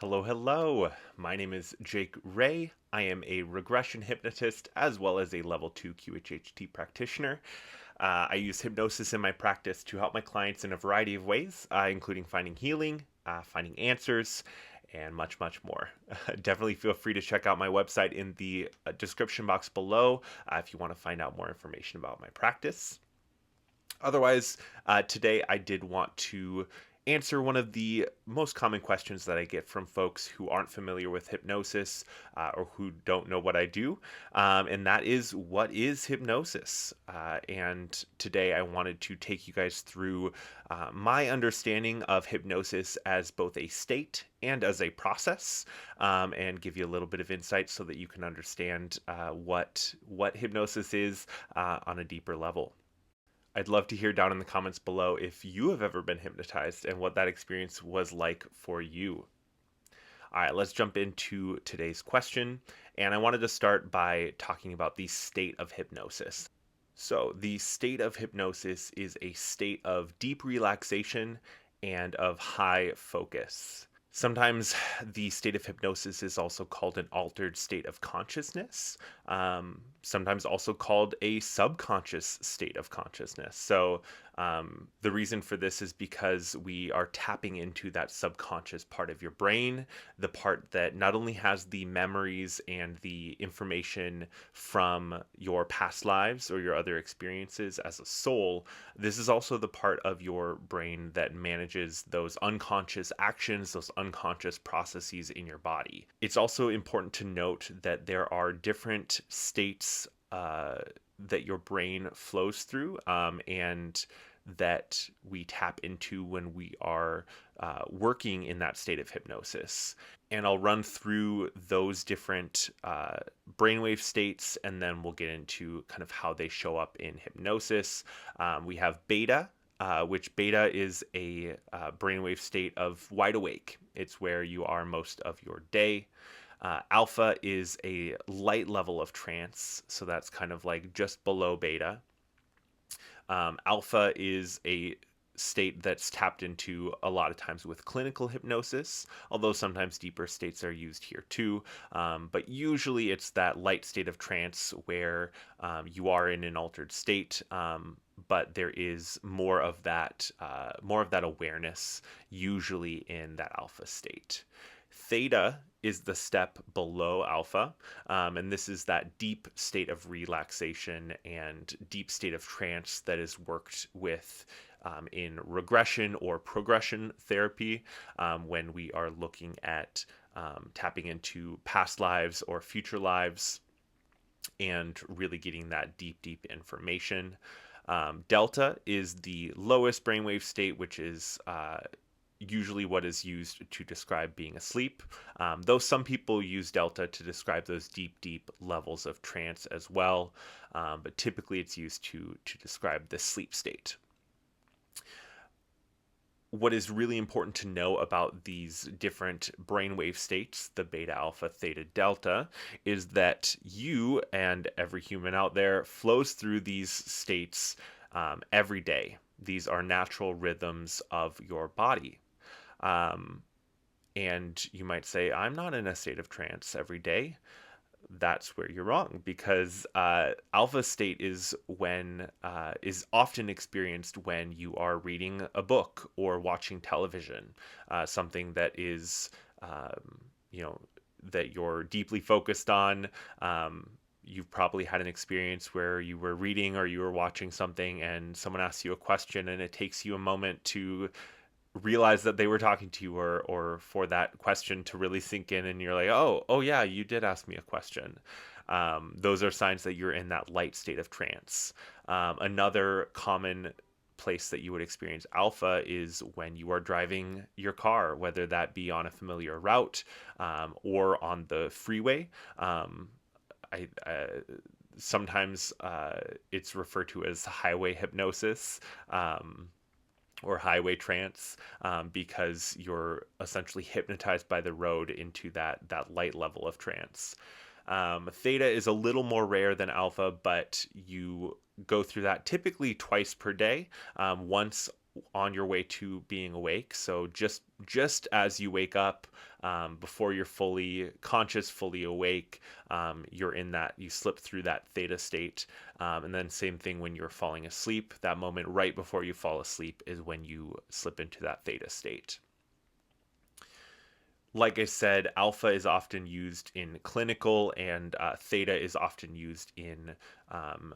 Hello, hello. My name is Jake Ray. I am a regression hypnotist as well as a level 2 qhht practitioner. I use hypnosis in my practice to help my clients in a variety of ways, including finding healing, finding answers, and much, much more. Definitely feel free to check out my website in the description box below if you want to find out more information about my practice. Otherwise, today I did want to answer one of the most common questions that I get from folks who aren't familiar with hypnosis or who don't know what I do. And that is, what is hypnosis? And today I wanted to take you guys through my understanding of hypnosis as both a state and as a process, and give you a little bit of insight so that you can understand what hypnosis is on a deeper level. I'd love to hear down in the comments below if you have ever been hypnotized and what that experience was like for you. All right, let's jump into today's question. And I wanted to start by talking about the state of hypnosis. So, the state of hypnosis is a state of deep relaxation and of high focus. Sometimes the state of hypnosis is also called an altered state of consciousness, sometimes also called a subconscious state of consciousness. So, the reason for this is because we are tapping into that subconscious part of your brain, the part that not only has the memories and the information from your past lives or your other experiences as a soul. This is also the part of your brain that manages those unconscious actions, those unconscious processes in your body. It's also important to note that there are different states that your brain flows through, and that we tap into when we are working in that state of hypnosis. And I'll run through those different brainwave states, and then we'll get into kind of how they show up in hypnosis. We have beta, which beta is a brainwave state of wide awake. It's where you are most of your day. Alpha is a light level of trance, so that's kind of like just below beta. Alpha is a state that's tapped into a lot of times with clinical hypnosis, although sometimes deeper states are used here too. But usually it's that light state of trance where you are in an altered state, but there is more of that awareness usually in that alpha state. Theta is the step below alpha, and this is that deep state of relaxation and deep state of trance that is worked with in regression or progression therapy, when we are looking at tapping into past lives or future lives and really getting that deep, deep information. Delta is the lowest brainwave state, which is usually what is used to describe being asleep, though some people use delta to describe those deep, deep levels of trance as well, but typically it's used to describe the sleep state. What is really important to know about these different brainwave states, the beta, alpha, theta, delta, is that you and every human out there flows through these states every day. These are natural rhythms of your body. And you might say, I'm not in a state of trance every day. That's where you're wrong, because alpha state is often experienced when you are reading a book or watching television, something that is that you're deeply focused on. You've probably had an experience where you were reading or you were watching something and someone asks you a question and it takes you a moment to realize that they were talking to you, or for that question to really sink in, and you're like, oh yeah, you did ask me a question. Those are signs that you're in that light state of trance. Another common place that you would experience alpha is when you are driving your car, whether that be on a familiar route or on the freeway. Sometimes it's referred to as highway hypnosis, or highway trance, because you're essentially hypnotized by the road into that light level of trance. Theta is a little more rare than alpha, but you go through that typically twice per day, once on your way to being awake. So just as you wake up, before you're fully conscious, fully awake. You're in that, you slip through that theta state. And then same thing when you're falling asleep. That moment right before you fall asleep is when you slip into that theta state. Like I said, alpha is often used in clinical, and theta is often used in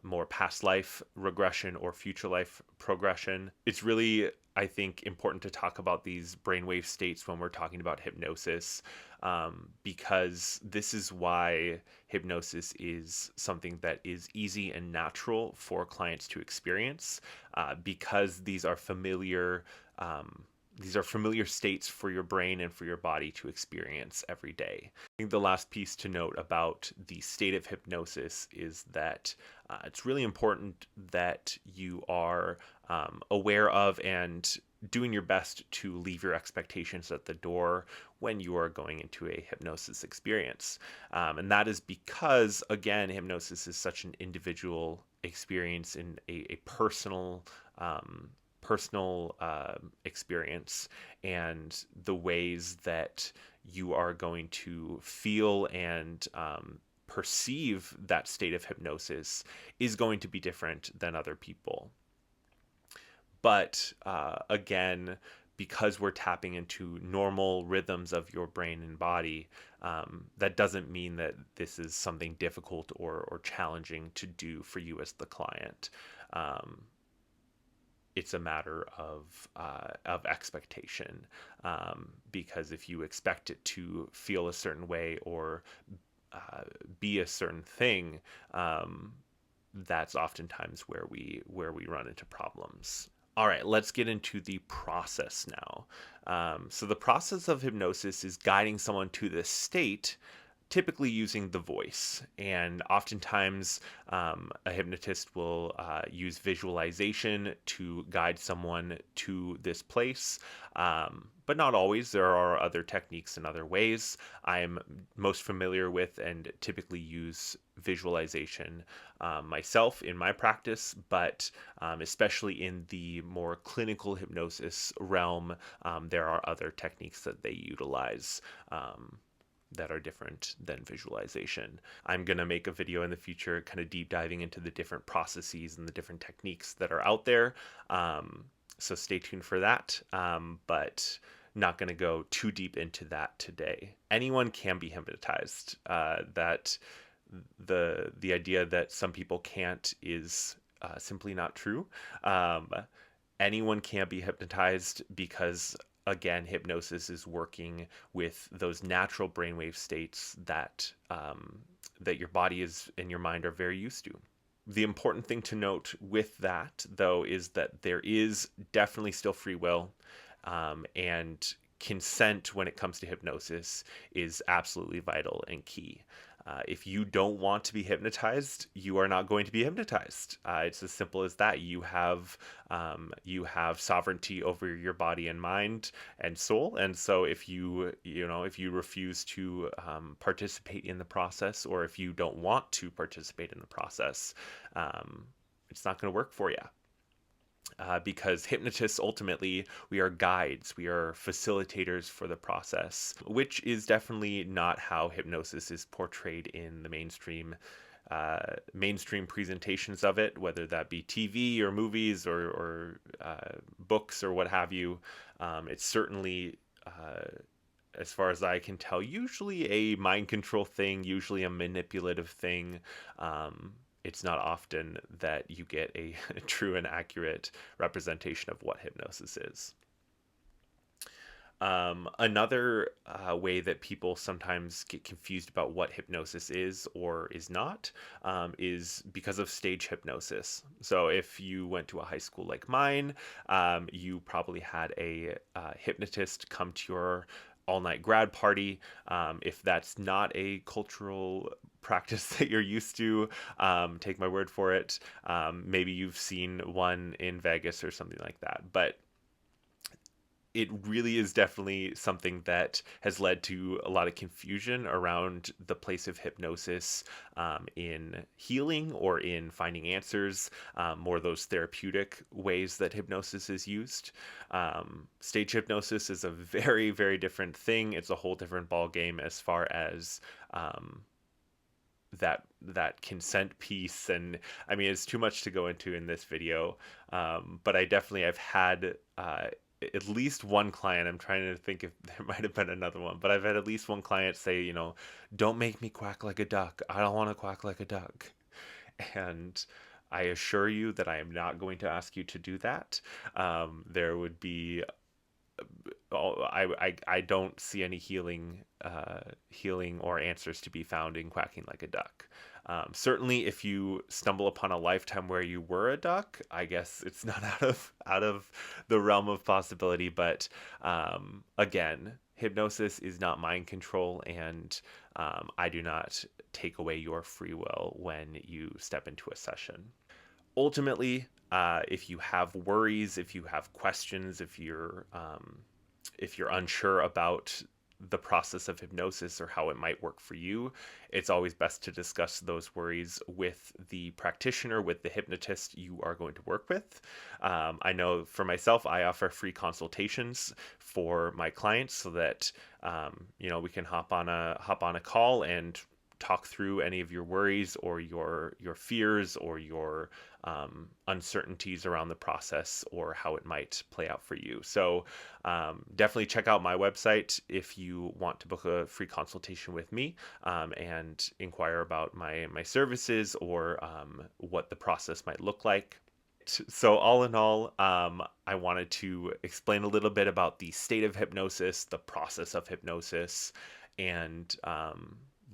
more past life regression or future life progression. It's really, I think, important to talk about these brainwave states when we're talking about hypnosis, because this is why hypnosis is something that is easy and natural for clients to experience, because these are familiar. These are familiar states for your brain and for your body to experience every day. I think the last piece to note about the state of hypnosis is that it's really important that you are aware of and doing your best to leave your expectations at the door when you are going into a hypnosis experience. And that is because, again, hypnosis is such an individual experience in a personal experience, and the ways that you are going to feel and perceive that state of hypnosis is going to be different than other people. But again, because we're tapping into normal rhythms of your brain and body, that doesn't mean that this is something difficult or challenging to do for you as the client. It's a matter of expectation, because if you expect it to feel a certain way or be a certain thing, that's oftentimes where we run into problems. All right, let's get into the process now. So the process of hypnosis is guiding someone to this state, typically using the voice. And oftentimes, a hypnotist will use visualization to guide someone to this place. But not always. There are other techniques and other ways. I'm most familiar with and typically use visualization myself in my practice, but especially in the more clinical hypnosis realm, there are other techniques that they utilize. That are different than visualization. I'm going to make a video in the future kind of deep diving into the different processes and the different techniques that are out there. So stay tuned for that. But not going to go too deep into that today. Anyone can be hypnotized. That the idea that some people can't is simply not true. Anyone can be hypnotized because, again, hypnosis is working with those natural brainwave states that that your body is and your mind are very used to. The important thing to note with that, though, is that there is definitely still free will, and consent when it comes to hypnosis is absolutely vital and key. If you don't want to be hypnotized, you are not going to be hypnotized. It's as simple as that. You have sovereignty over your body and mind and soul, and so if you refuse to participate in the process, or if you don't want to participate in the process, it's not going to work for you. Because hypnotists, ultimately, we are guides, we are facilitators for the process, which is definitely not how hypnosis is portrayed in the mainstream presentations of it, whether that be TV or movies or books or what have you. It's certainly, as far as I can tell, usually a mind control thing, usually a manipulative thing. It's not often that you get a true and accurate representation of what hypnosis is. Another way that people sometimes get confused about what hypnosis is or is not, is because of stage hypnosis. So if you went to a high school like mine, you probably had a hypnotist come to your all-night grad party. If that's not a cultural practice that you're used to, take my word for it. Maybe you've seen one in Vegas or something like that. But it really is definitely something that has led to a lot of confusion around the place of hypnosis in healing or in finding answers, more those therapeutic ways that hypnosis is used. Stage hypnosis is a very, very different thing. It's a whole different ball game as far as um, that consent piece. And I mean, it's too much to go into in this video, but I definitely I've had at least one client. I'm trying to think if there might have been another one, but I've had at least one client say, don't make me quack like a duck. I don't want to quack like a duck. And I assure you that I am not going to ask you to do that. There would be I don't see any healing or answers to be found in quacking like a duck. Certainly, if you stumble upon a lifetime where you were a duck, I guess it's not out of the realm of possibility. But again, hypnosis is not mind control, and I do not take away your free will when you step into a session. Ultimately, if you have worries, if you have questions, if you're unsure about the process of hypnosis or how it might work for you, it's always best to discuss those worries with the practitioner, with the hypnotist you are going to work with. I know for myself, I offer free consultations for my clients so that we can hop on a call and talk through any of your worries or your fears or your uncertainties around the process or how it might play out for you. So definitely check out my website if you want to book a free consultation with me and inquire about my services or what the process might look like. So all in all, I wanted to explain a little bit about the state of hypnosis, the process of hypnosis, and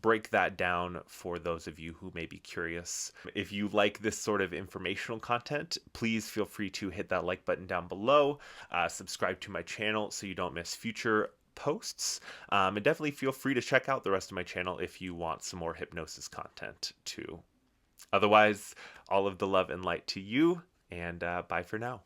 break that down for those of you who may be curious. If you like this sort of informational content, please feel free to hit that like button down below, subscribe to my channel so you don't miss future posts, and definitely feel free to check out the rest of my channel if you want some more hypnosis content too. Otherwise, all of the love and light to you, and bye for now.